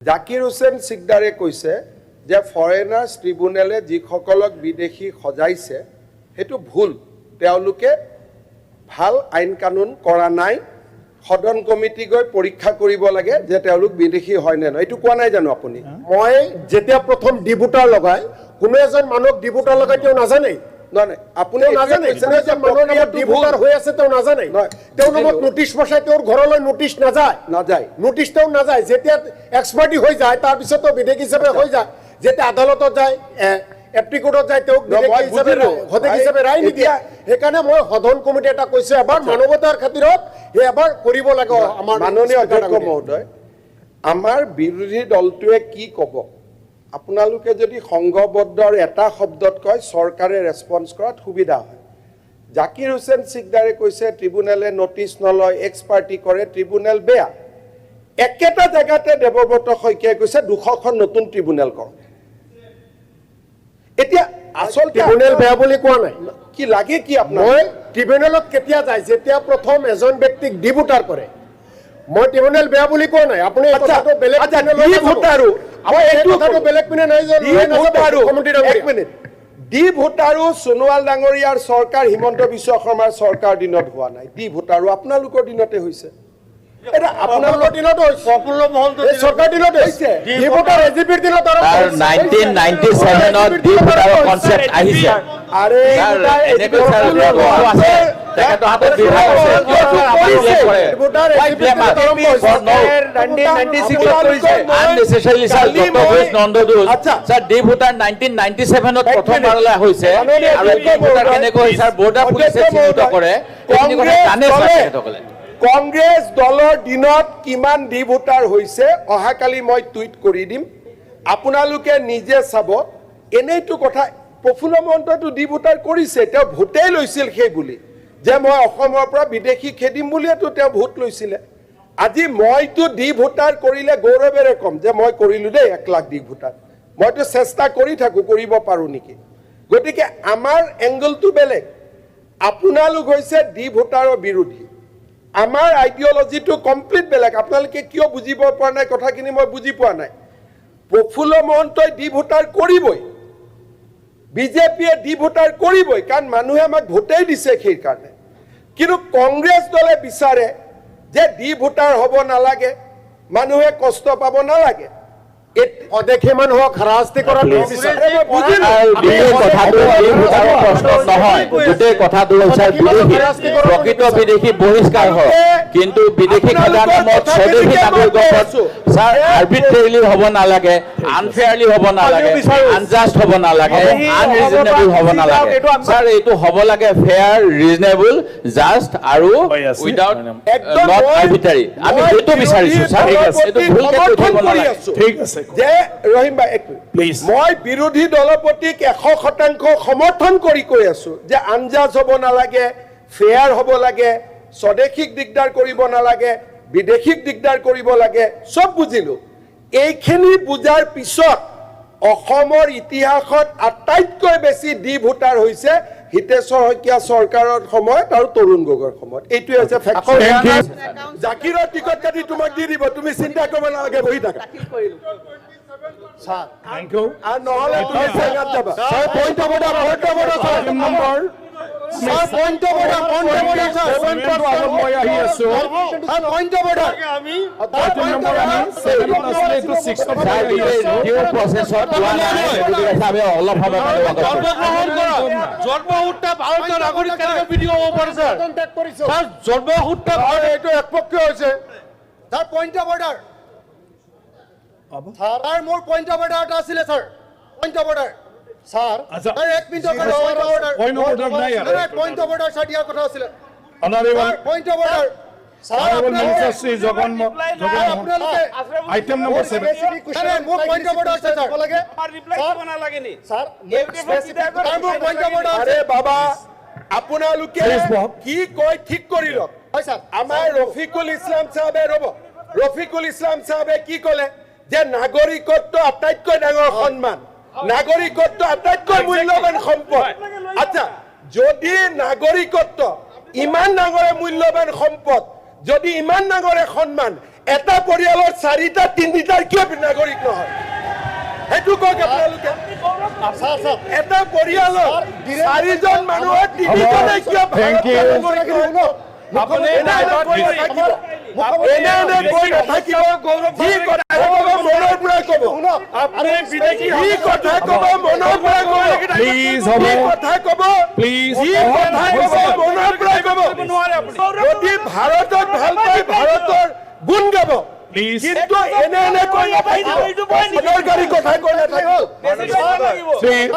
জাকিৰ হুছেইন সিকদাৰে কৈছে যে ফৰেনাৰ্ছ ট্ৰিব্যুনেলে যিসকলক বিদেশী সজাইছে হেতু ভুল তেওঁলোকে ভাল আইন কানুন কৰা নাই সদন কমিটি গৈ পৰীক্ষা কৰিব লাগে যে তেওঁলোক বিদেশী হয় নে নহয় এটু কোৱা নাই জানো আপুনি মই যেতিয়া প্ৰথম ডিবুটাৰ লগাই কোনো এজন মানুহ ডিবুটাৰ লগাই তেও নাজানে নহয় আপুনি নাজানে যে মানুহ নামত ডিবুটাৰ হৈ আছে তেও নাজানে তেও নামত নোটিশ পঠাই তেওঁৰ ঘৰলৈ নোটিশ নাযায় নোটিশ তেও নাযায় যেতিয়া এক্সপাৰ্টি হৈ যায় তাৰ পিছত বিদেশী হিচাপে হৈ যায় যেতিয়া আদালতত যায় এপ্টিকোডত যায় তেও বিদেশী হিচাপে ৰায় নিদিয়া সেইকাৰণে মই সদন কমিটি এটা কৈছে এবাৰ মানৱতাৰ খাতিৰত এবাৰ কৰিব লাগে আমাৰ মাননীয় অধ্যক্ষ মহোদয় আমাৰ বিৰোধী দলটোৱে কি ক'ব আপোনালোকে যদি সংঘবদ্ধৰ এটা শব্দত কয় চৰকাৰে ৰেসপন্স কৰাত সুবিধা হয় জাকিৰ হুছেইন সিকদাৰে কৈছে ট্ৰিব্যুনেলে নোটিশ নলয় এক্সপাৰ্টি কৰে ট্ৰিব্যুনেল বেয়া একেটা জায়গাতে দেৱব্ৰত শইকীয়াই কৈছে 200খন নতুন ট্ৰিব্যুনেল কৰক এতিয়া আসল ট্ৰিব্যুনেল বেয়া বুলি কোৱা নাই কি লাগে কি আপোনাৰ মই ট্ৰিব্যুনেলত কেতিয়া যায় যেতিয়া প্ৰথম এজন ব্যক্তিক ডিবুটাৰ কৰে মই ট্ৰিব্যুনেল বেয়া বুলি কোৱা নাই আপুনি কথাটো বেলেগ ডিবুটাৰো মই এই কথাটো বেলেগ পিনে নাই যে এক মিনিট ডিবুটাৰো সোণোৱাল ডাঙৰীয়াৰ চৰকাৰ হিমন্ত বিশ্ব শৰ্মাৰ চৰকাৰ দিনত হোৱা নাই ডিবুটাৰো আপোনালোকৰ দিনতে হৈছে এটা আপোনালোকৰ দিনত হৈছে প্ৰফুল্ল মহন্ত চৰকাৰ দিনত হৈছে ডিবুটাৰ এজিপিৰ দিনত আৰু 1997 ত ডিবুটাৰ কনসেপ্ট আহিছে আৰে এনেকৈ আছে তেখেতৰ হাতত বিভাগ আছে ডিবুটাৰ এজিপিৰ 1996 কৰিছে আননেসেসাৰিলি স্যাৰ ডক্টৰ ভেস নন্দদুল স্যাৰ ডিবুটাৰ 1997 ত প্ৰথমবাৰলৈ হৈছে আৰু ডিবুটাৰ কেনেকৈ স্যাৰ বৰ্ডাৰ পুলিচে চিহ্নিত কৰে এইখিনি কথা জানে তেখেতসকলে কংগ্ৰেছ দলৰ দিনত কিমান ডিবুটাৰ হৈছে অহাকালি মই টুইট কৰি দিম আপোনালোকে নিজে চাব এনেইটো কথা প্ৰফুল্ল মহন্তটো ডিবুটাৰ কৰিছে তেওঁ ভোটেই লৈছিল সেই বুলি যে মই অসমৰ পৰা বিদেশী খেদিম বুলিতো তেওঁ ভোট লৈছিলে আজি মইতো ডিবুটাৰ কৰিলে গৌৰৱেৰে কম যে মই কৰিলো দেই 1 লাখ ডিবুটাৰ মইতো চেষ্টা কৰি থাকো কৰিব পাৰো নেকি গতিকে আমাৰ এংগলটো বেলেগ আপোনালোক হৈছে ডিবুটাৰৰ বিৰোধী আমাৰ আইডিওলজিটো কমপ্লিট বেলেগ আপোনালোকে কিয় বুজিব পৰা নাই কথাখিনি মই বুজি পোৱা নাই প্ৰফুল্ল মহন্তই ডিবুটাৰ কৰিবই বিজেপিয়ে ডিবুটাৰ কৰিবই কাৰণ মানুহে আমাক ভোটেই দিছে সেই কাৰণে কিন্তু কংগ্ৰেছ দলে বিচাৰে যে ডিবুটাৰ হ'ব নালাগে মানুহে কষ্ট পাব নালাগে অদেখে মানুহক হাৰাশাস্তি কৰাৰ গোটেই কথাটো হৈছে প্ৰকৃত বিদেশী বহিষ্কাৰ হয় কিন্তু বিদেশী খেদাৰ নামত স্বদেশী নাগৰিকৰ স্যাৰ আৰ্বিট্ৰেৰিলি হ'ব নালাগে আনফেয়াৰলি হ'ব নালাগে আনজাষ্ট হ'ব নালাগে আনৰিজনেবল হ'ব নালাগে স্যাৰ এইটো হ'ব লাগে ফেয়াৰ ৰিজনেবল জাষ্ট আৰু উইদাউট নট আৰ্বিট্ৰেৰি আমি এইটো বিচাৰিছো স্যাৰ এইটো ভুলকে কৰিব নালাগে ঠিক আছে যে ৰহিম ভাই প্লিজ মই বিৰোধী দলপতিক 100% সমৰ্থন কৰি কৈ আছো যে আনজাজ হ'ব নালাগে ফেয়াৰ হ'ব লাগে স্বদেশীক দিগদাৰ কৰিব নালাগে বিদেশীক দিগদাৰ কৰিব লাগে সব বুজিলো এইখিনি বুজাৰ পিছত অসমৰ ইতিহাসত আটাইতকৈ বেছি ডিবুটাৰ হৈছে হিতেশ্বৰ শইকীয়া চৰকাৰৰ সময়ত আৰু তৰুণ গগৈৰ সময়ত এইটোৱে হৈছে ফেক্ট জাকিৰৰ টিকট কাটি তোমাক দি দিব তুমি চিন্তা কৰিব নালাগে বহি থাকা Thank you. And all of you say that. Sir, point of order, sir. Number. Sir, point of order, sir. Point of order. Point of order. Sir, more point of order asile sir. Point of order. Sir, sir, 1 minute point of order. Point of order nahi hai. Point of order sir diar kotha asile. Honorable point of order. Sir, Minister Sri Jagan item number 7. Sir, more point of order sir. Lage. reply kiba na lage ni. Sir, specific more point of order. আরে বাবা আপোনালোকে কি কয় ঠিক কৰি লওক হয় sir আমাৰ ৰফিকুল ইছলাম সাহেবে ৰব ৰফিকুল ইছলাম সাহেবে কি কলে যে নাগৰিকত্ব আটাইতকৈ ডাঙৰ সন্মান নাগৰিকত্ব আটাইতকৈ মূল্যৱান সম্পদ আচ্ছা যদি নাগৰিকত্ব ইমান ডাঙৰ মূল্যৱান সম্পদ যদি ইমান ডাঙৰ সন্মান এটা পৰিয়ালৰ 4টা 3টাৰ কিয় নাগৰিক নহয় সেইটো কওক আপোনালোকে এটা পৰিয়ালৰ 4জন মানুহৰ 3জনে কিয় Thank you. নাগৰিক নহয়? আপুনি এনে কৈ নাথাকিব। এনে কৈ নাথাকিব। যি কথা ক'ব মনৰ পৰা ক'ব। আপুনি বিদেশী যি কথা ক'ব মনৰ পৰা ক'ব। Please, হ'ব। যি কথা ক'ব Please, যি কথা ক'ব মনৰ পৰা ক'ব। নোৱাৰে আপুনি যদি ভাৰতক ভাল পায় ভাৰতৰ গুণ গাব Please. কিন্তু এনে কৈ নাথাকিব। অদৰকাৰী কথা কৈ নাথাকিব। Please.